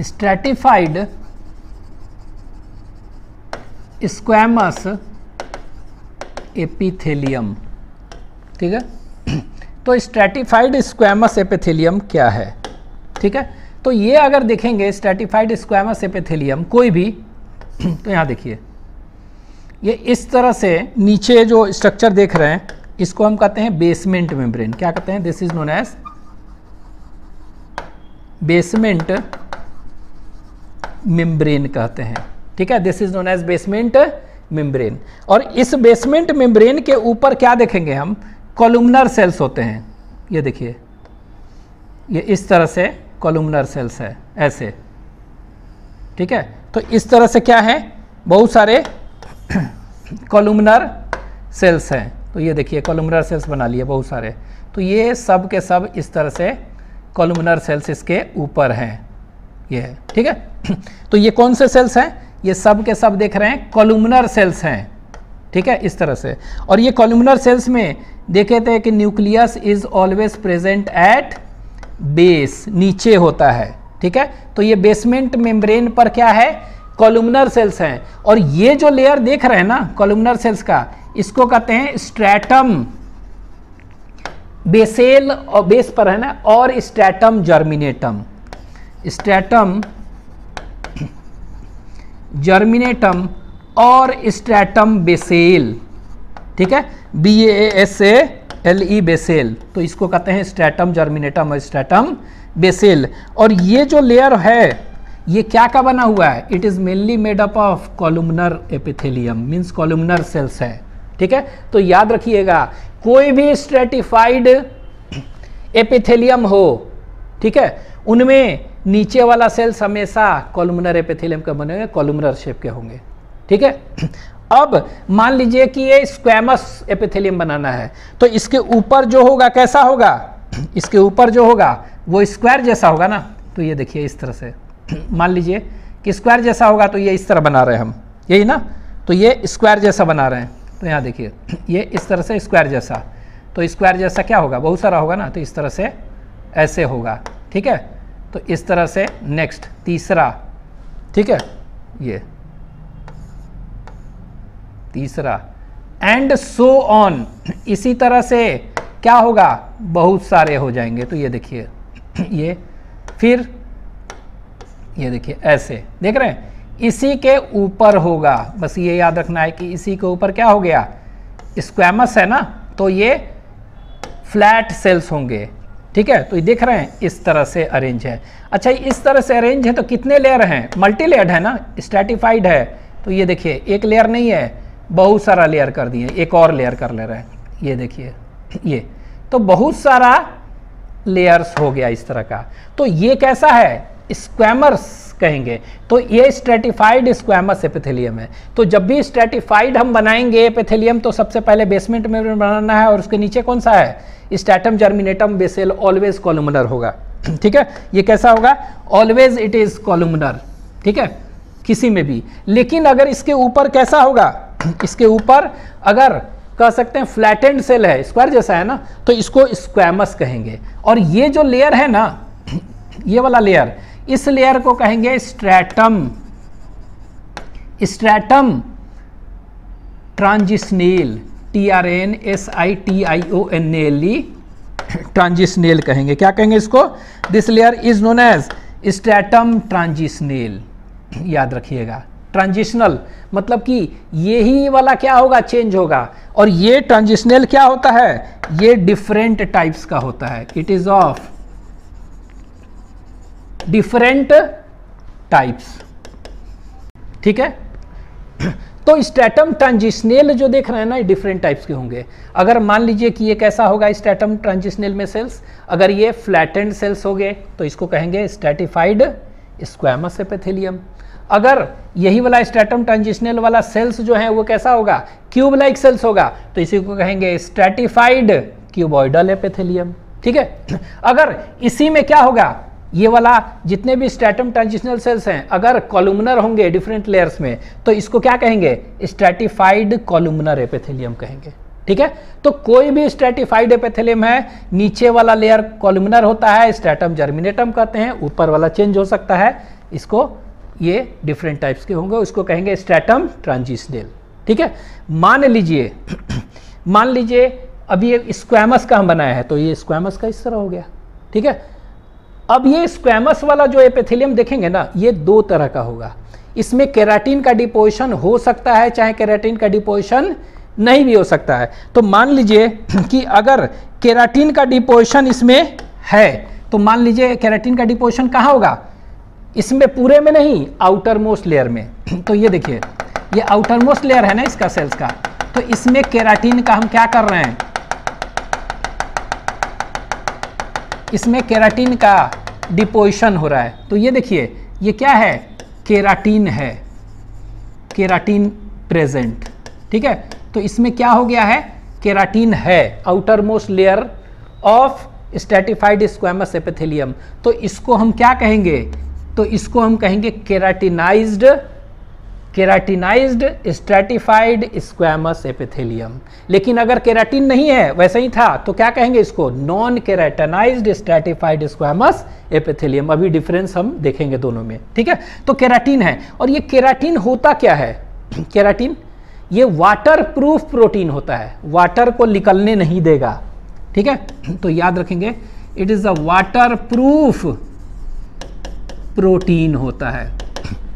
Stratified squamous epithelium. ठीक है, तो स्ट्रैटिफाइड स्क्वैमस एपिथेलियम क्या है? ठीक है, तो ये अगर देखेंगे स्ट्रैटिफाइड स्क्वैमस एपिथेलियम कोई भी तो यहाँ देखिए ये इस तरह से नीचे जो स्ट्रक्चर देख रहे हैं इसको हम कहते हैं बेसमेंट मेम्ब्रेन। क्या कहते हैं? This is known as basement membrane कहते हैं। ठीक है, this is known as basement membrane. और इस बेसमेंट मेम्ब्रेन के ऊपर क्या देखेंगे हम? कॉलुमनर सेल्स होते हैं। ये देखिए ये इस तरह से कॉलुमनर सेल्स है ऐसे। ठीक है, तो इस तरह से क्या है? बहुत सारे कॉलुमनर सेल्स हैं। तो ये देखिए कॉलुमनर सेल्स बना लिए बहुत सारे। तो ये सब के सब इस तरह से कॉलुमनर सेल्स इसके ऊपर हैं। ये है। ठीक है, तो ये कौन से सेल्स हैं? ये सब के सब देख रहे हैं कॉलुमनर सेल्स हैं। ठीक है, इस तरह से। और ये कॉलुमनर सेल्स में देखे थे कि nucleus is always present at base, नीचे होता है। ठीक है, तो ये बेसमेंट मेम्ब्रेन पर क्या है? कॉलुमनर सेल्स हैं। और ये जो लेयर देख रहे हैं ना कॉलुमनर सेल्स का, इसको कहते हैं स्ट्रैटम बेसेल, और बेस पर है ना, और स्ट्रैटम जर्मिनेटम। स्ट्रैटम जर्मिनेटम और स्ट्रैटम बेसेल। ठीक है, BASALE बेसेल। तो इसको कहते हैं स्ट्रैटम जर्मिनेटम और स्ट्रैटम बेसेल। और ये जो लेयर है ये क्या का बना हुआ है? It is mainly made up of columnar epithelium, means columnar cells है। ठीक है, तो याद रखिएगा कोई भी स्ट्रैटिफाइड एपिथेलियम हो, ठीक है, उनमें नीचे वाला सेल्स हमेशा कॉलुमनर एपिथेलियम के बने हुए कॉलुमनर शेप के होंगे। ठीक है, अब मान लीजिए कि ये स्क्वैमस एपिथेलियम बनाना है, तो इसके ऊपर जो होगा कैसा होगा? इसके ऊपर जो होगा वो स्क्वायर जैसा होगा ना। तो ये देखिए इस तरह से मान लीजिए कि स्क्वायर जैसा होगा, तो ये इस तरह बना रहे हैं हम, यही ना, तो ये स्क्वायर जैसा बना रहे हैं। तो यहाँ देखिए ये इस तरह से स्क्वायर जैसा, तो स्क्वायर जैसा क्या होगा? बहुत सारा होगा ना, तो इस तरह से ऐसे होगा। ठीक है, तो इस तरह से नेक्स्ट तीसरा, ठीक है, ये तीसरा एंड सो ऑन। इसी तरह से क्या होगा? बहुत सारे हो जाएंगे। तो ये देखिए ये, फिर ये देखिए ऐसे, देख रहे हैं, इसी के ऊपर होगा। बस ये याद रखना है कि इसी के ऊपर क्या हो गया? स्क्वैमस है ना, तो ये फ्लैट सेल्स होंगे। ठीक है, तो ये देख रहे हैं इस तरह से अरेंज है। अच्छा, इस तरह से अरेंज है तो कितने लेयर हैं? मल्टी लेयर्ड है ना, स्ट्रैटिफाइड है। तो ये देखिए एक लेयर नहीं है, बहुत सारा लेयर कर दिए, एक और लेयर कर ले रहे हैं। ये देखिए ये, तो बहुत सारा लेयर्स हो गया इस तरह का। तो ये कैसा है? स्क्वैमर्स कहेंगे। तो ये स्ट्रैटिफाइड स्क्वैमस एपिथेलियम है। तो जब भी स्ट्रैटिफाइड हम बनाएंगे एपिथेलियम, तो सबसे पहले बेसमेंट में बनाना है, और उसके नीचे कौन सा है? स्ट्रैटम जर्मिनेटम बेसेल, ऑलवेज कॉलुमनर होगा। ठीक है, ये कैसा होगा? Always it is columnar. ठीक है, किसी में भी। लेकिन अगर इसके ऊपर कैसा होगा? इसके ऊपर अगर कह सकते हैं फ्लैटेंड सेल है, स्क्वायर जैसा है ना, तो इसको स्क्वैमस कहेंगे। और ये जो लेयर है ना, ये वाला लेयर, इस लेयर को कहेंगे stratum, stratum transitional, TRANSITIONALE, transitional कहेंगे। क्या कहेंगे इसको? This layer is known as stratum transitional. याद रखिएगा, ट्रांजिशनल मतलब कि यही वाला क्या होगा? चेंज होगा। और ये ट्रांजिशनल क्या होता है? ये डिफरेंट टाइप्स का होता है। It is of different types. ठीक है, तो स्ट्रैटम ट्रांजिशनल जो देख रहे हैं ना, ये डिफरेंट टाइप्स के होंगे। अगर मान लीजिए कि ये कैसा होगा स्ट्रैटम ट्रांजिशनल में सेल्स, अगर ये फ्लैटेंड सेल्स हो गए तो इसको कहेंगे स्ट्रैटिफाइड स्क्वैमस एपिथेलियम। अगर यही वाला स्ट्रैटम ट्रांजिशनल वाला सेल्स जो है वो कैसा होगा? क्यूब लाइक सेल्स होगा, तो इसी को कहेंगे स्ट्रैटिफाइड क्यूबॉइडल एपिथेलियम। ठीक है, अगर इसी में क्या होगा? ये वाला जितने भी स्ट्रैटम ट्रांजिशनल सेल्स हैं, अगर कॉलुमनर होंगे डिफरेंट लेयर्स में, तो इसको क्या कहेंगे? स्ट्रैटिफाइड कॉलुमनर एपिथेलियम कहेंगे। ठीक है, तो कोई भी स्ट्रैटिफाइड एपिथेलियम है, नीचे वाला लेयर कॉलुमनर होता है, स्ट्रैटम जर्मिनेटम कहते हैं, ऊपर वाला चेंज हो सकता है, इसको ये डिफरेंट टाइप्स के होंगे, उसको कहेंगे स्ट्रैटम ट्रांजिशनल। ठीक है, मान लीजिए अब ये स्क्वैमस का हम बनाया है, तो ये स्क्वैमस का इस तरह हो गया। ठीक है, अब ये स्क्वैमस वाला जो एपिथेलियम देखेंगे ना, ये दो तरह का होगा। इसमें केराटिन का डिपोजिशन हो सकता है, चाहे केराटिन का डिपोजिशन नहीं भी हो सकता है। तो मान लीजिए कि अगर केराटिन का डिपोजिशन इसमें है, तो मान लीजिए केराटिन का डिपोजिशन कहाँ होगा, इसमें पूरे में नहीं, आउटर मोस्ट लेयर में। तो ये देखिए, ये आउटर मोस्ट लेयर है ना इसका सेल्स का, तो इसमें केराटिन का हम क्या कर रहे हैं, इसमें केराटिन का डिपोजिशन हो रहा है। तो ये देखिए, ये क्या है, केराटिन है, केराटिन प्रेजेंट। ठीक है, तो इसमें क्या हो गया है, केराटिन है, outer most layer of stratified squamous epithelium. तो इसको हम क्या कहेंगे, तो इसको हम कहेंगे केराटिनाइज्ड स्ट्रैटिफाइड स्क्वैमस एपिथेलियम। लेकिन अगर केराटिन नहीं है, वैसे ही था, तो क्या कहेंगे इसको, non keratinized stratified squamous epithelium. अभी डिफरेंस हम देखेंगे दोनों में। ठीक है, तो केराटिन है, और ये केराटिन होता क्या है, केराटिन ये वाटर प्रूफ प्रोटीन होता है, वाटर को निकलने नहीं देगा। ठीक है, तो याद रखेंगे, it is a water proof protein होता है।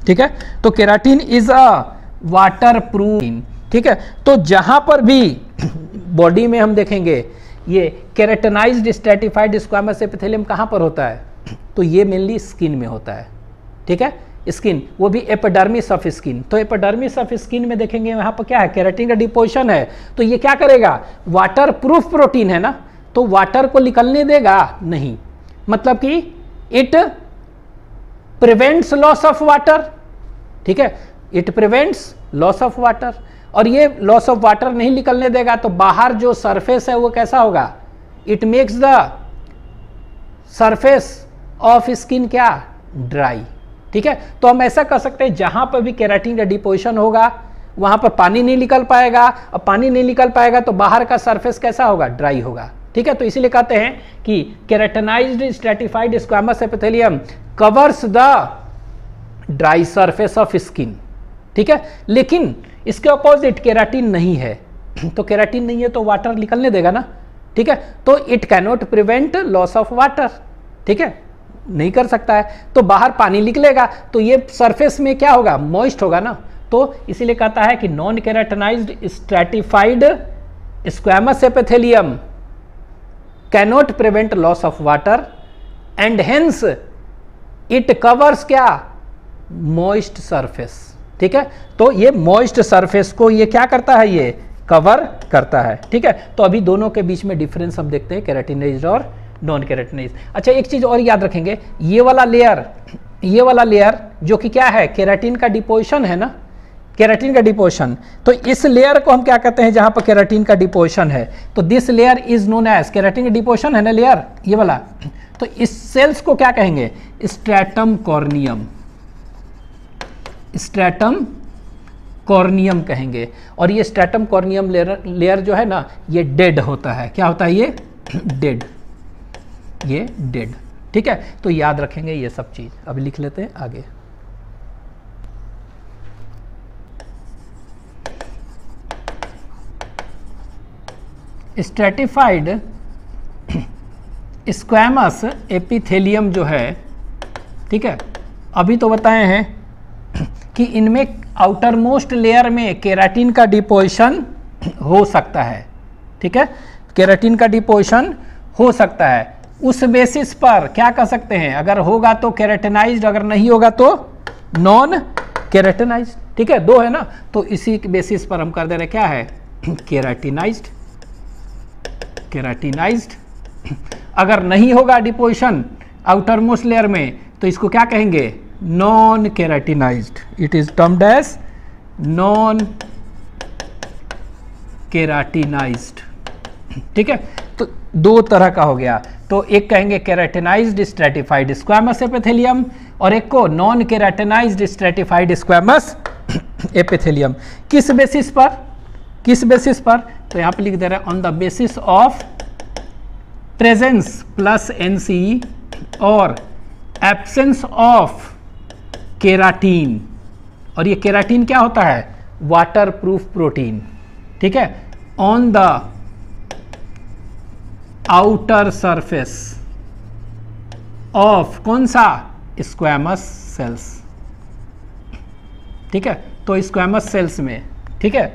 ठीक है, तो keratin is a water proof. ठीक है, तो जहां पर भी बॉडी में हम देखेंगे ये केराटिनाइज्ड स्ट्रैटिफाइड स्क्वैमस एपिथेलियम कहां पर होता है, तो ये मेनली स्किन में होता है। ठीक है, स्किन, वो भी एपिडर्मिस ऑफ स्किन। तो एपिडर्मिस ऑफ स्किन में देखेंगे वहां पर क्या है, केराटिन का डिपोजिशन है, तो ये क्या करेगा, वाटर प्रूफ प्रोटीन है ना, तो वाटर को निकलने देगा नहीं, मतलब कि it prevents loss of water. ठीक है, it prevents loss of water, और ये लॉस ऑफ वाटर नहीं निकलने देगा, तो बाहर जो सरफेस है वो कैसा होगा, it makes the surface of skin क्या, ड्राई। ठीक है, तो हम ऐसा कर सकते हैं, जहां पर भी केराटिन का डिपोजिशन होगा वहां पर पानी नहीं निकल पाएगा, और पानी नहीं निकल पाएगा तो बाहर का सरफेस कैसा होगा, ड्राई होगा। ठीक है, तो इसीलिए कहते हैं कि keratinized stratified squamous epithelium covers the dry surface of skin. ठीक है, लेकिन इसके अपोजिट केराटिन नहीं है, तो केराटिन नहीं है तो वाटर निकलने देगा ना। ठीक है, तो it cannot prevent loss of water. ठीक है, नहीं कर सकता है, तो बाहर पानी निकलेगा, तो ये सरफेस में क्या होगा, मॉइस्ट होगा ना। तो इसीलिए कहता है कि non keratinized stratified squamous epithelium cannot prevent loss of water and hence it covers क्या, मॉइस्ट सरफेस। ठीक है, तो ये मॉइस्ट सरफेस को ये क्या करता है, ये कवर करता है। ठीक है, तो अभी दोनों के बीच में डिफरेंस हम देखते हैं, केराटिनाइज्ड और नॉन केराटिनाइज्ड। अच्छा, एक चीज और याद रखेंगे, ये वाला लेयर जो कि क्या है, केराटिन का डिपोजिशन है ना, केराटिन का डिपोजिशन, तो इस लेयर को हम क्या कहते हैं, जहां पर केराटिन का डिपोजिशन है, तो this layer is known as, keratin का डिपोजिशन है ना लेयर ये वाला, तो इस सेल्स को क्या कहेंगे, स्ट्रैटम कॉर्नियम, स्ट्रैटम कॉर्नियम कहेंगे। और ये स्ट्रैटम कॉर्नियम लेयर जो है ना, ये डेड होता है। क्या होता है, ये डेड, ये डेड। ठीक है, तो याद रखेंगे ये सब चीज। अभी लिख लेते हैं आगे। स्ट्रैटिफाइड स्क्वैमस एपिथेलियम जो है, ठीक है, अभी तो बताए हैं कि इनमें आउटर मोस्ट लेयर में केराटिन का डिपोजिशन हो सकता है। ठीक है, केराटिन का डिपोजिशन हो सकता है। उस बेसिस पर क्या कर सकते हैं, अगर होगा तो केराटिनाइज्ड, अगर नहीं होगा तो नॉन केराटिनाइज्ड। ठीक है, दो है ना, तो इसी बेसिस पर हम कर दे रहे क्या है, केराटिनाइज्ड। केराटिनाइज्ड अगर नहीं होगा डिपोजिशन आउटर मोस्ट लेयर में, तो इसको क्या कहेंगे, non keratinized. It is termed as non keratinized. ठीक है, तो दो तरह का हो गया, तो एक कहेंगे केराटिनाइज्ड स्ट्रैटिफाइड स्क्वैमस एपिथेलियम, और एक को non keratinized stratified squamous epithelium. किस बेसिस पर, किस बेसिस पर, तो यहां पे लिख दे रहे हैं, on the basis of presence plus NC और एब्सेंस ऑफ केराटीन, और ये केराटीन क्या होता है? वाटर प्रूफ प्रोटीन, ठीक है, on the outer surface of कौन सा? स्क्वैमस सेल्स, ठीक है। तो स्क्वैमस सेल्स में, ठीक है,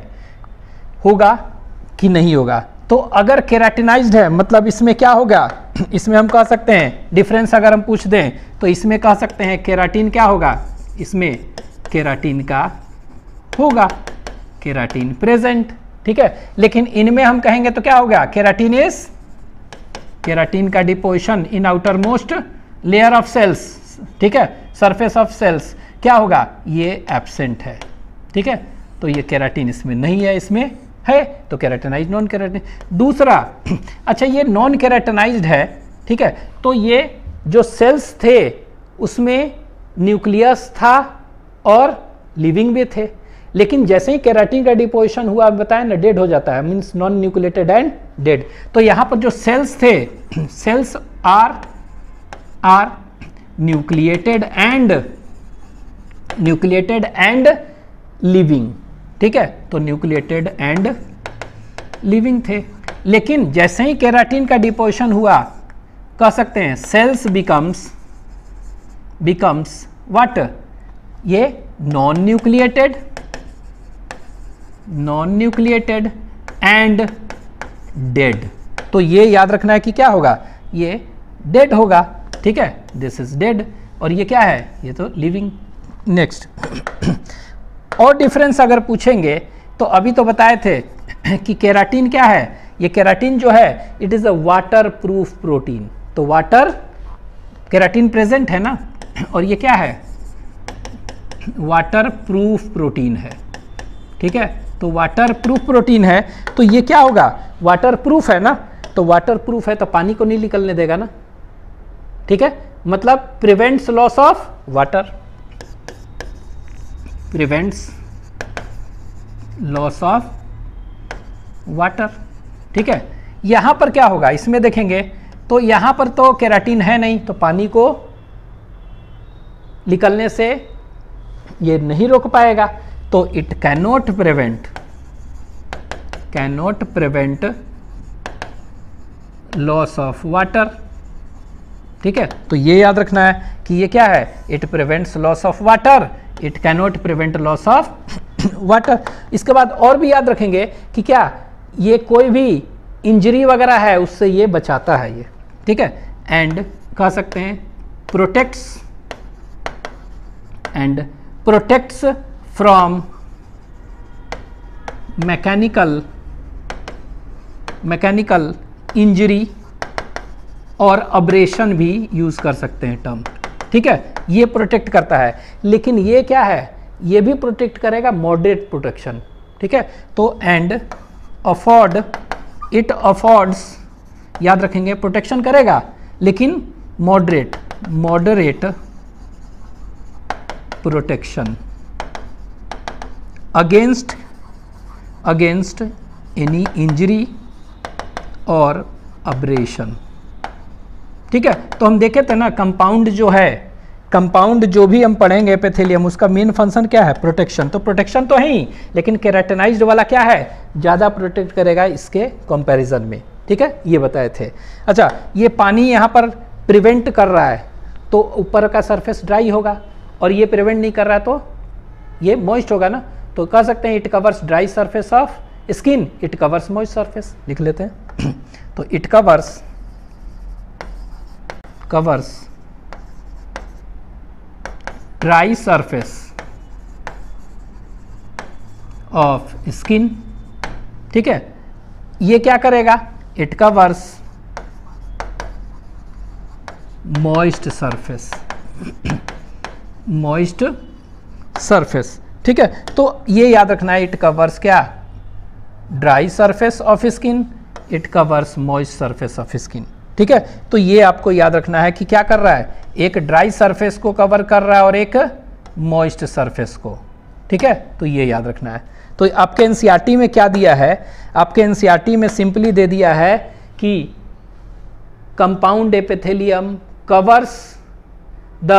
होगा कि नहीं होगा? तो अगर केराटिनाइज्ड है मतलब इसमें क्या होगा? इसमें हम कह सकते हैं, डिफरेंस अगर हम पूछ दें तो इसमें कह सकते हैं केराटिन क्या होगा? इसमें केराटिन का होगा, केराटिन प्रेजेंट, ठीक है। लेकिन इनमें हम कहेंगे तो क्या होगा? केराटिन इज, केराटिन का deposition in outermost layer of cells, ठीक है, सरफेस ऑफ सेल्स क्या होगा? ये एब्सेंट है, ठीक है। तो ये केराटिन इसमें नहीं है, इसमें है, तो केराटिनाइज्ड नॉन केराटिन। दूसरा, अच्छा ये नॉन केराटिनाइज्ड है, ठीक है, तो ये जो सेल्स थे उसमें न्यूक्लियस था और लिविंग भी थे, लेकिन जैसे ही केराटिन का डिपोजिशन हुआ, बताया ना, डेड हो जाता है, means non nucleated and dead. तो यहाँ पर जो सेल्स थे, cells are nucleated and living, ठीक है, तो न्यूक्लिएटेड एंड लिविंग थे। लेकिन जैसे ही केराटिन का डिपोजिशन हुआ, कह सकते हैं सेल्स बिकम्स व्हाट? ये नॉन न्यूक्लिएटेड एंड डेड। तो ये याद रखना है कि क्या होगा? ये डेड होगा, ठीक है, दिस इज डेड, और ये क्या है? ये तो लिविंग। नेक्स्ट, और डिफरेंस अगर पूछेंगे तो अभी तो बताए थे कि केराटिन क्या है? ये केराटिन जो है it is a water proof protein, तो वाटर, केराटिन प्रेजेंट है ना, और ये क्या है? वाटर प्रूफ प्रोटीन है, ठीक है। तो वाटर प्रूफ प्रोटीन है, तो ये क्या होगा? वाटर प्रूफ है ना, तो वाटर प्रूफ है तो पानी को नहीं निकलने देगा ना, ठीक है, मतलब prevents loss of water, prevents loss of water, ठीक है। यहां पर क्या होगा? इसमें देखेंगे तो यहां पर तो केराटिन है नहीं, तो पानी को निकलने से ये नहीं रोक पाएगा, तो it cannot prevent loss of water, ठीक है। तो ये याद रखना है कि ये क्या है? It prevents loss of water, it cannot prevent loss of water. इसके बाद और भी याद रखेंगे कि क्या ये कोई भी इंजरी वगैरह है उससे ये बचाता है ये, ठीक है, एंड कह सकते हैं प्रोटेक्ट्स फ्रॉम मैकेनिकल इंजरी और अब्रेशन भी यूज कर सकते हैं टर्म, ठीक है। ये प्रोटेक्ट करता है, लेकिन ये क्या है? ये भी प्रोटेक्ट करेगा, मॉडरेट प्रोटेक्शन, ठीक है। तो एंड इट अफोर्ड्स, याद रखेंगे, प्रोटेक्शन करेगा लेकिन moderate protection against any injury और अब्रेशन, ठीक है। तो हम देखे थे ना, कंपाउंड जो भी हम पढ़ेंगे एपिथेलियम, उसका मेन फंक्शन क्या है? प्रोटेक्शन। तो प्रोटेक्शन तो है ही, लेकिन केराटिनाइज्ड वाला क्या है? ज़्यादा प्रोटेक्ट करेगा इसके कंपैरिजन में, ठीक है, ये बताए थे। अच्छा, ये पानी यहाँ पर प्रिवेंट कर रहा है तो ऊपर का सरफेस ड्राई होगा, और ये प्रिवेंट नहीं कर रहा है तो ये मॉइस्ट होगा ना, तो कह सकते हैं it covers dry surface of skin, it covers moist surface, लिख लेते हैं। तो it covers dry surface of skin, ठीक है। ये क्या करेगा? इट कवर्स मॉइस्ट सरफेस, ठीक है। तो ये याद रखना है, इट कवर्स क्या? Dry surface of skin, it covers moist surface of skin, ठीक है। तो ये आपको याद रखना है कि क्या कर रहा है? एक ड्राई सरफेस को कवर कर रहा है और एक मॉइस्ट सरफेस को, ठीक है। तो ये याद रखना है। तो आपके एनसीईआरटी में क्या दिया है? आपके एनसीईआरटी में सिंपली दे दिया है कि compound epithelium covers the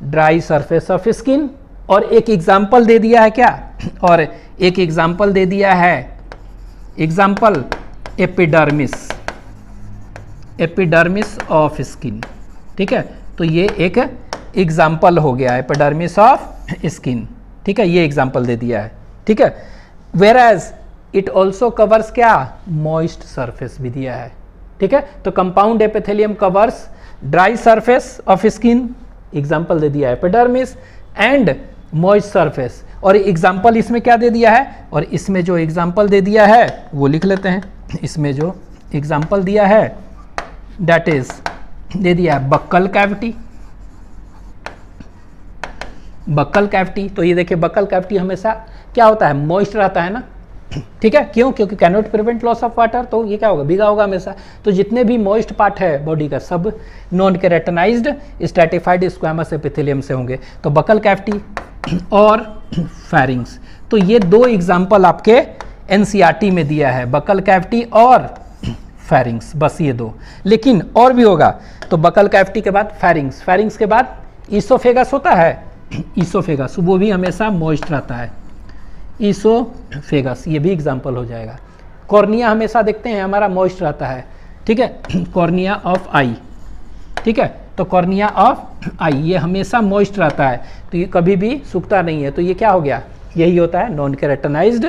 dry surface of skin, और एक एग्जाम्पल दे दिया है क्या, और एक एग्जाम्पल दे दिया है, example epidermis, epidermis of skin. ठीक है, तो ये एक एग्जाम्पल हो गया एपिडर्मिस ऑफ स्किन। ठीक है, ये एग्जाम्पल दे दिया है। ठीक है, whereas it also covers क्या, मॉइस्ट सरफेस भी दिया है। ठीक है, तो compound epithelium covers dry surface of skin, example दे दिया है एपिडर्मिस, एंड मॉइस्ट सरफेस, और एग्जाम्पल इसमें क्या दे दिया है, और इसमें जो एग्जाम्पल दे दिया है वो लिख लेते हैं। इसमें जो एग्जाम्पल दिया है दैट इज दे दिया है बक्कल कैविटी, बक्कल कैविटी। तो ये देखिए बक्कल कैविटी हमेशा क्या होता है, मॉइस्ट रहता है ना। ठीक है, क्यों, क्योंकि cannot prevent loss of water, तो ये क्या होगा, भीगा होगा हमेशा। तो जितने भी मॉइस्ट पार्ट है बॉडी का सब non keratinized stratified squamous epithelium से होंगे। तो बक्कल कैविटी और फेरिंग्स, तो ये दो एग्जाम्पल आपके एनसीईआरटी में दिया है, बक्कल कैविटी और फेरिंग्स, बस ये दो। लेकिन और भी होगा, तो बक्कल कैविटी के बाद फेरिंग्स, फेरिंग्स के बाद ईसोफेगस होता है, ईसोफेगस वो भी हमेशा मॉइस्ट रहता है, ईसोफेगस, ये भी एग्जाम्पल हो जाएगा। कॉर्निया हमेशा देखते हैं हमारा मॉइस्ट रहता है। ठीक है, कॉर्निया ऑफ आई, ठीक है, तो कॉर्निया ऑफ आई ये हमेशा मॉइस्ट रहता है, तो ये कभी भी सूखता नहीं है। तो ये क्या हो गया, यही होता है non keratinized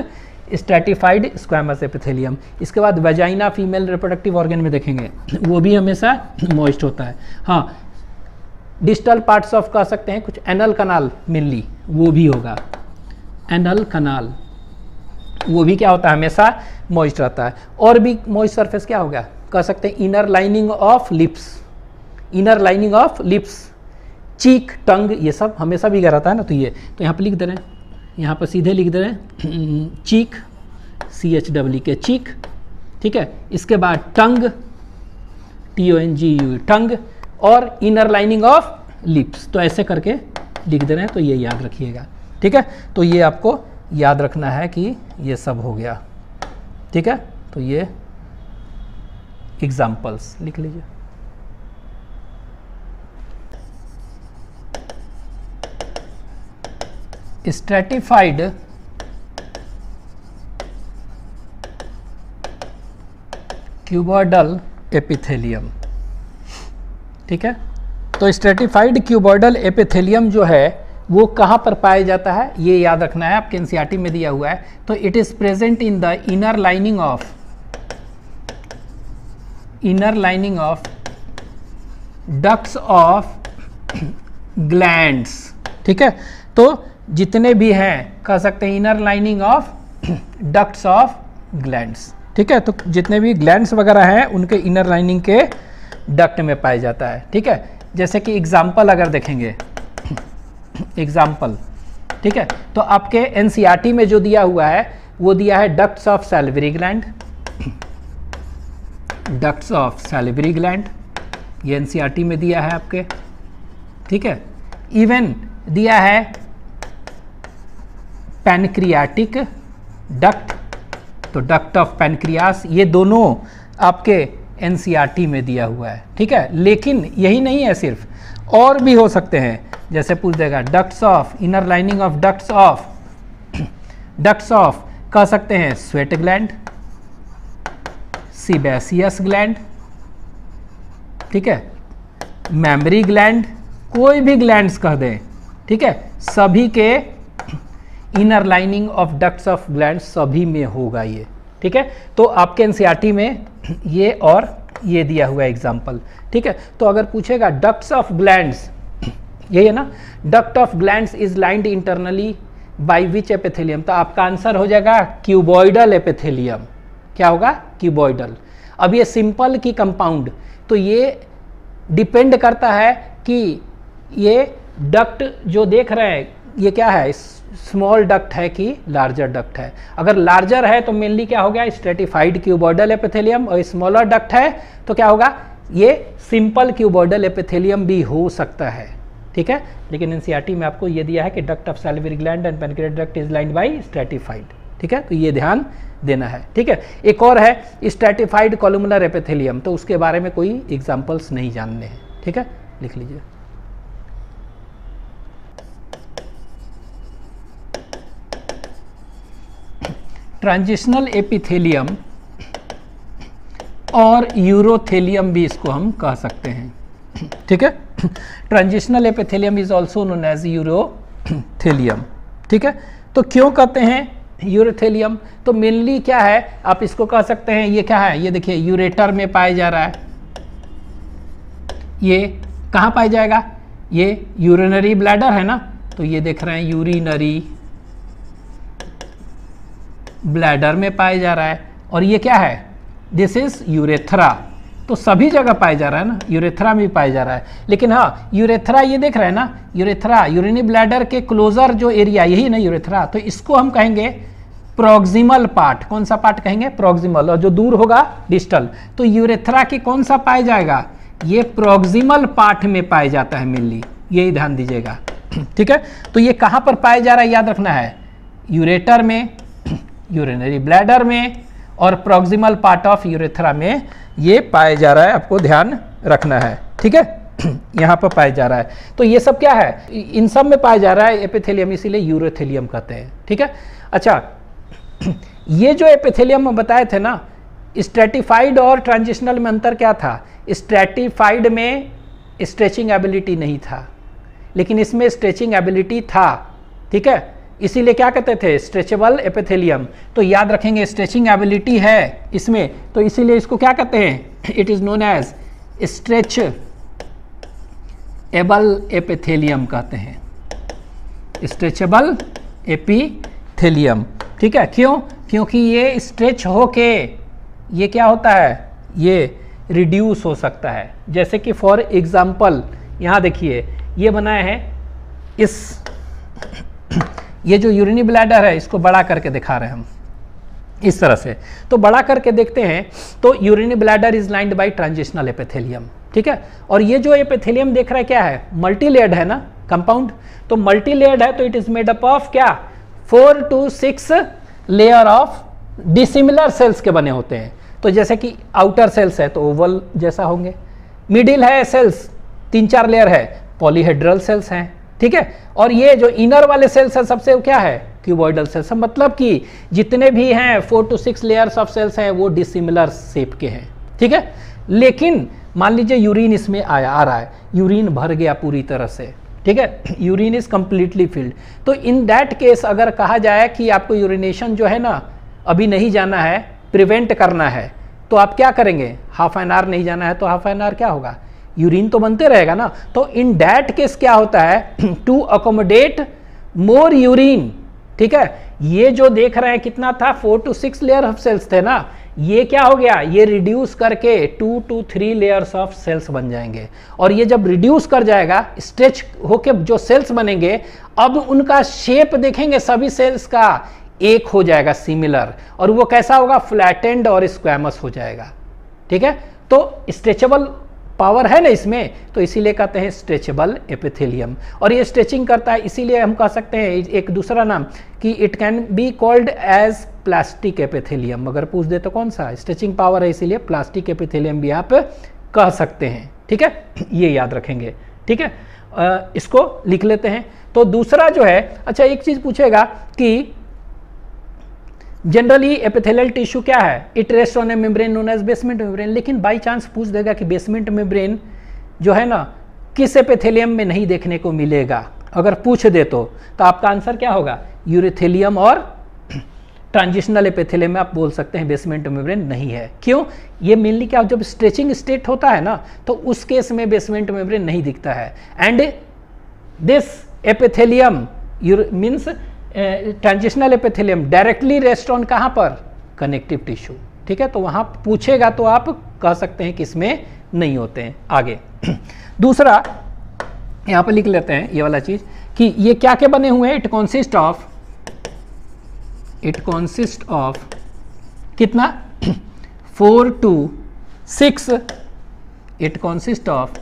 stratified squamous epithelium. इसके बाद वेजाइना फीमेल रिप्रोडक्टिव ऑर्गन में देखेंगे वो भी हमेशा मॉइस्ट होता है। हाँ, डिस्टल पार्ट्स ऑफ कह सकते हैं कुछ एनल कनाल मेनली, वो भी होगा, एनल कनाल वो भी क्या होता है, हमेशा मॉइस्ट रहता है। और भी मॉइस्ट सरफेस क्या होगा, कह सकते हैं inner lining of lips, inner lining of lips, cheek, tongue, ये सब हमेशा भीगा रहता है ना। तो ये तो यहाँ पर लिख दे रहे हैं, यहाँ पर सीधे लिख दे रहे हैं चीक, CHEE के चीक। ठीक है, इसके बाद टंग, TONGU टंग, और इनर लाइनिंग ऑफ लिप्स, तो ऐसे करके लिख दे रहे हैं, तो ये याद रखिएगा। ठीक है, तो ये आपको याद रखना है कि ये सब हो गया। ठीक है, तो ये एग्जाम्पल्स लिख लीजिए। Stratified cuboidal epithelium. ठीक है, तो स्ट्रैटिफाइड क्यूबॉइडल एपिथेलियम जो है वो कहाँ पर पाया जाता है, ये याद रखना है, आपके एनसीईआरटी में दिया हुआ है। तो it is present in the inner lining of ducts of glands. ठीक है, तो जितने भी हैं कह सकते हैं inner lining of ducts of glands. ठीक है, तो जितने भी ग्लैंड्स वगैरह हैं उनके इनर लाइनिंग के डक्ट में पाया जाता है। ठीक है, जैसे कि एग्जाम्पल अगर देखेंगे, एग्जाम्पल, ठीक है, तो आपके एनसीईआरटी में जो दिया हुआ है वो दिया है ducts of salivary gland, ducts of salivary gland, ये एनसीईआरटी में दिया है आपके। ठीक है, इवन दिया है पैनक्रियाटिक डक्ट, तो डक्ट ऑफ पैनक्रियास, ये दोनों आपके एनसीईआरटी में दिया हुआ है। ठीक है, लेकिन यही नहीं है, सिर्फ और भी हो सकते हैं। जैसे पूछ देगा ducts of, inner lining of ducts of कह सकते हैं स्वेट ग्लैंड, सीबेसियस ग्लैंड, ठीक है, मेमरी ग्लैंड, कोई भी ग्लैंड्स कह दें। ठीक है, सभी के inner lining of ducts of glands सभी में होगा ये। ठीक है, तो आपके एनसीईआरटी में ये और ये दिया हुआ एग्जाम्पल। ठीक है, तो अगर पूछेगा डक्ट्स ऑफ ग्लैंड्स, यही है ना, duct of glands is lined internally by which epithelium, तो आपका आंसर हो जाएगा क्यूबॉइडल एपिथेलियम। क्या होगा, क्यूबॉइडल। अब ये सिंपल की कंपाउंड, तो ये डिपेंड करता है कि ये डक्ट जो देख रहे हैं ये क्या है, स्मॉल डक्ट है कि लार्जर डक्ट है। अगर लार्जर है तो मेनली क्या हो गया, स्ट्रैटिफाइड क्यूबॉइडल एपिथेलियम, और स्मॉलर डक्ट है तो क्या होगा, ये सिंपल क्यूबॉइडल एपिथेलियम भी हो सकता है। ठीक है, लेकिन एनसीईआरटी में आपको ये दिया है कि duct of salivary gland and pancreatic duct is lined by stratified. ठीक है, तो ये ध्यान देना है। ठीक है, एक और है स्ट्रैटिफाइड कॉलुमनर एपिथेलियम, तो उसके बारे में कोई एग्जाम्पल्स नहीं जानने हैं। ठीक है, लिख लीजिए। ट्रांजिशनल एपिथेलियम और यूरोथेलियम भी इसको हम कह सकते हैं, ठीक है। Transitional epithelium is also known as urothelium, ठीक है। तो क्यों कहते हैं यूरोथेलियम? तो मेनली क्या है, आप इसको कह सकते हैं, ये क्या है, ये देखिए यूरेटर में पाया जा रहा है। ये कहाँ पाया जाएगा? ये यूरिनरी ब्लैडर है ना, तो ये देख रहे हैं यूरिनरी ब्लैडर में पाया जा रहा है। और ये क्या है? This is urethra. तो सभी जगह पाया जा रहा है ना, यूरेथ्रा में भी पाया जा रहा है। लेकिन हाँ, यूरेथ्रा ये देख रहे हैं ना, यूरेथ्रा यूरिनरी ब्लैडर के क्लोजर जो एरिया, यही ना यूरेथ्रा, तो इसको हम कहेंगे प्रोक्सिमल पार्ट। कौन सा पार्ट कहेंगे? प्रोक्सिमल। और जो दूर होगा डिस्टल। तो यूरेथ्रा के कौन सा पाया जाएगा? ये प्रोक्सिमल पार्ट में पाया जाता है मेनली, यही ध्यान दीजिएगा, ठीक है। तो ये कहाँ पर पाया जा रहा है याद रखना है, यूरेटर में, यूरिनरी ब्लैडर में और प्रोक्सिमल पार्ट ऑफ यूरेथ्रा में ये पाया जा रहा है, आपको ध्यान रखना है, ठीक है। यहाँ पर पाया जा रहा है। तो ये सब क्या है, इन सब में पाया जा रहा है एपिथेलियम, इसीलिए यूरोथेलियम कहते हैं, ठीक है। अच्छा, ये जो एपिथेलियम में बताए थे ना, स्ट्रेटिफाइड और ट्रांजिशनल में अंतर क्या था? स्ट्रेटिफाइड में स्ट्रेचिंग एबिलिटी नहीं था, लेकिन इसमें स्ट्रेचिंग एबिलिटी था, ठीक है। इसीलिए क्या कहते थे? Stretchable epithelium. तो याद रखेंगे स्ट्रेचिंग एबिलिटी है इसमें, तो इसीलिए इसको क्या कहते हैं? It is known as stretchable epithelium कहते हैं, स्ट्रेचेबल एपिथेलियम, ठीक है। क्यों? क्योंकि ये स्ट्रेच होके ये क्या होता है, ये रिड्यूस हो सकता है। जैसे कि फॉर एग्जाम्पल यहाँ देखिए, ये बनाया है, इस ये जो यूरिनरी ब्लैडर है इसको बड़ा करके दिखा रहे हैं हम इस तरह से। तो बड़ा करके देखते हैं, तो urinary bladder is lined by transitional epithelium, ठीक है। और ये जो एपिथेलियम देख रहा है क्या है? मल्टी लेयर्ड है ना, कंपाउंड। तो मल्टी लेयर्ड है, तो it is made up of क्या? 4 to 6 layer of dissimilar cells के बने होते हैं। तो जैसे कि आउटर सेल्स है तो ओवल जैसा होंगे, मिडिल है सेल्स 3-4 लेयर है, पॉलीहेड्रल सेल्स हैं, ठीक है। और ये जो इनर वाले सेल्स है सबसे क्या है? Cuboidal cells. मतलब कि जितने भी हैं 4 to 6 लेयर्स ऑफ सेल्स हैं वो डिसिमिलर शेप के हैं, ठीक है। लेकिन मान लीजिए यूरिन इसमें आ रहा है, यूरिन भर गया पूरी तरह से, ठीक है, यूरिन इज कंप्लीटली फिल्ड। तो इन दैट केस अगर कहा जाए कि आपको यूरिनेशन जो है ना अभी नहीं जाना है, प्रिवेंट करना है, तो आप क्या करेंगे? हाफ एन आवर नहीं जाना है तो हाफ एन आवर क्या होगा? यूरिन तो बनते रहेगा ना। तो इन दैट केस क्या होता है? टू अकोमोडेट मोर यूरिन, ठीक है। ये जो देख रहे हैं कितना था, 4 to 6 लेयर ऑफ सेल्स थे ना, ये क्या हो गया? ये रिड्यूस करके 2 to 3 लेयर्स ऑफ सेल्स बन जाएंगे। और ये जब रिड्यूस कर जाएगा, स्ट्रेच होके जो सेल्स बनेंगे, अब उनका शेप देखेंगे सभी सेल्स का एक हो जाएगा, सिमिलर। और वो कैसा होगा? फ्लैटेंड और स्क्वैमस हो जाएगा, ठीक है। तो स्ट्रेचेबल पावर है ना इसमें, तो इसीलिए कहते हैं स्ट्रेचेबल एपिथेलियम। और ये स्ट्रेचिंग करता है, इसीलिए हम कह सकते हैं एक दूसरा नाम कि it can be called as plastic epithelium. अगर पूछ दे तो कौन सा? स्ट्रेचिंग पावर है, इसीलिए प्लास्टिक एपिथेलियम भी आप कह सकते हैं, ठीक है। ये याद रखेंगे, ठीक है। इसको लिख लेते हैं। तो दूसरा जो है, अच्छा एक चीज पूछेगा कि जनरली एपिथेलियल टिश्यू क्या है? It rest on a membrane known as basement membrane. लेकिन बाय चांस पूछ देगा कि बेसमेंट मेम्ब्रेन जो है ना किस एपिथेलियम में नहीं देखने को मिलेगा, अगर पूछ दे तो आपका आंसर क्या होगा? यूरोथेलियम और ट्रांजिशनल एपिथेलियम में आप बोल सकते हैं बेसमेंट मेम्ब्रेन नहीं है। क्यों? ये मेनली क्या, जब स्ट्रेचिंग स्टेट होता है ना, तो उस केस में बेसमेंट मेम्ब्रेन नहीं दिखता है। And this epithelium means transitional epithelium directly rest on कहाँ पर? कनेक्टिव टिश्यू, ठीक है। तो वहाँ पूछेगा तो आप कह सकते हैं कि इसमें नहीं होते हैं। आगे दूसरा यहाँ पर लिख लेते हैं ये वाला चीज कि ये क्या क्या बने हुए हैं? इट कॉन्सिस्ट ऑफ कितना? 4 to 6, it consist of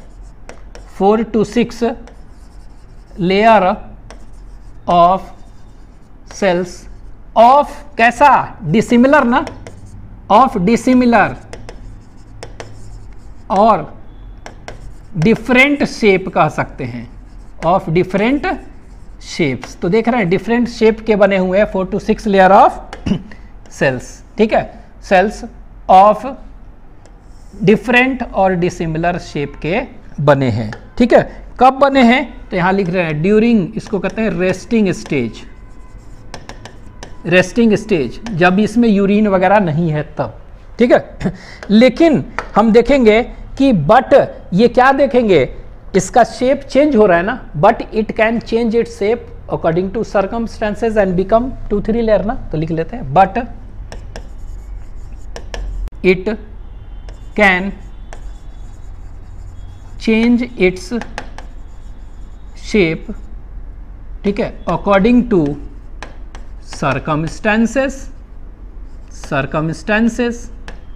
4 to 6 layer of cells of कैसा? डिसिमिलर ना, ऑफ डिसिमिलर और डिफरेंट शेप कह सकते हैं, ऑफ डिफरेंट शेप्स। तो देख रहे हैं डिफरेंट शेप के बने हुए हैं 4 to 6 लेयर ऑफ सेल्स, ठीक है, सेल्स ऑफ डिफरेंट और डिसिमिलर शेप के बने हैं, ठीक है। कब बने हैं तो यहां लिख रहे हैं ड्यूरिंग, इसको कहते हैं रेस्टिंग स्टेज, रेस्टिंग स्टेज, जब इसमें यूरिन वगैरह नहीं है तब, ठीक है। लेकिन हम देखेंगे कि बट ये क्या देखेंगे, इसका शेप चेंज हो रहा है ना, but it can change its shape according to circumstances and become 2-3 layer ना, तो लिख लेते हैं but it can change its shape, ठीक है, अकॉर्डिंग टू सर्कमस्टेंसेस,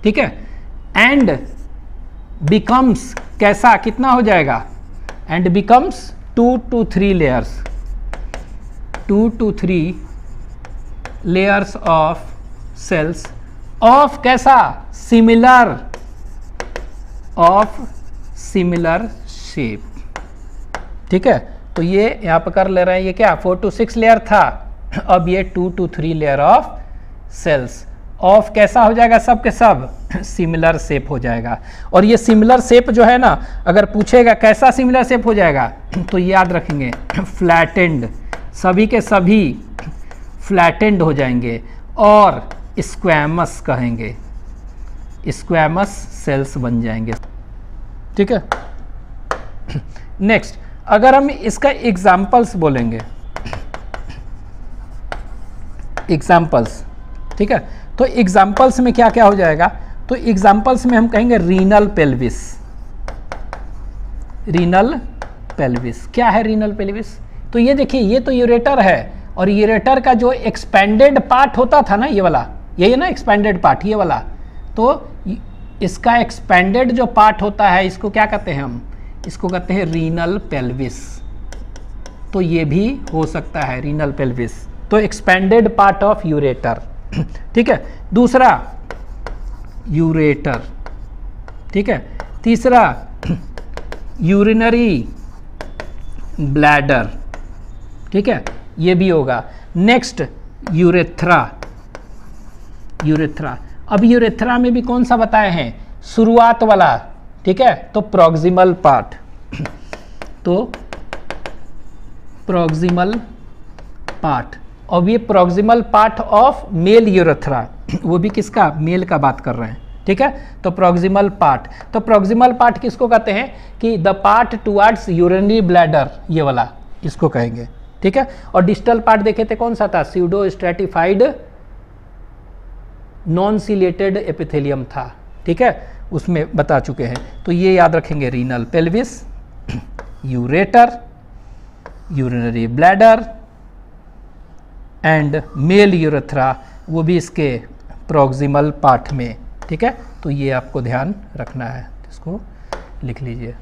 ठीक है, एंड बिकम्स कैसा, कितना हो जाएगा, and becomes 2 to 3 layers, 2 to 3 layers of cells of कैसा, सिमिलर, ऑफ सिमिलर शेप, ठीक है। तो ये यहां पर कर ले रहे हैं, ये क्या 4 to 6 लेयर था, अब ये 2 to 3 layer of cells of कैसा हो जाएगा, सब के सब सिमिलर शेप हो जाएगा। और ये सिमिलर शेप जो है ना, अगर पूछेगा कैसा सिमिलर शेप हो जाएगा तो याद रखेंगे फ्लैटेंड, सभी के सभी फ्लैटेंड हो जाएंगे और स्क्वैमस कहेंगे, स्क्वैमस सेल्स बन जाएंगे, ठीक है। नेक्स्ट, अगर हम इसका एग्जाम्पल्स बोलेंगे, एग्जाम्पल्स, ठीक है, तो एग्जाम्पल्स में क्या क्या हो जाएगा, तो एग्जाम्पल्स में हम कहेंगे रीनल पेल्विस, रीनल पेल्विस, क्या है रीनल पेल्विस, तो ये देखिए ये तो यूरेटर है, और यूरेटर का जो एक्सपेंडेड पार्ट होता था ना, ये वाला, यही है ना एक्सपेंडेड पार्ट, ये वाला, तो इसका एक्सपेंडेड जो पार्ट होता है इसको क्या कहते हैं हम, इसको कहते हैं रीनल पेल्विस, तो ये भी हो सकता है रीनल पेल्विस, तो एक्सपेंडेड पार्ट ऑफ यूरेटर, ठीक है। दूसरा यूरेटर, ठीक है। तीसरा यूरिनरी ब्लैडर, ठीक है, ये भी होगा। नेक्स्ट यूरेथ्रा, यूरेथ्रा, अब यूरेथ्रा में भी कौन सा बताए हैं, शुरुआत वाला, ठीक है, तो प्रॉक्सिमल पार्ट, तो प्रॉक्सिमल पार्ट, और ये proximal part of male urethra, वो भी किसका, मेल का बात कर रहे हैं, ठीक है। तो प्रॉक्सिमल पार्ट, तो प्रॉक्सिमल पार्ट किसको कहते हैं कि the part towards urinary bladder, ये वाला इसको कहेंगे, ठीक है। और डिस्टल पार्ट देखे थे कौन सा था, pseudo stratified non chelated epithelium था, ठीक है, उसमें बता चुके हैं। तो ये याद रखेंगे renal pelvis, ureter, urinary bladder and male urethra, वो भी इसके प्रॉक्सिमल पार्ट में, ठीक है। तो ये आपको ध्यान रखना है, इसको लिख लीजिए।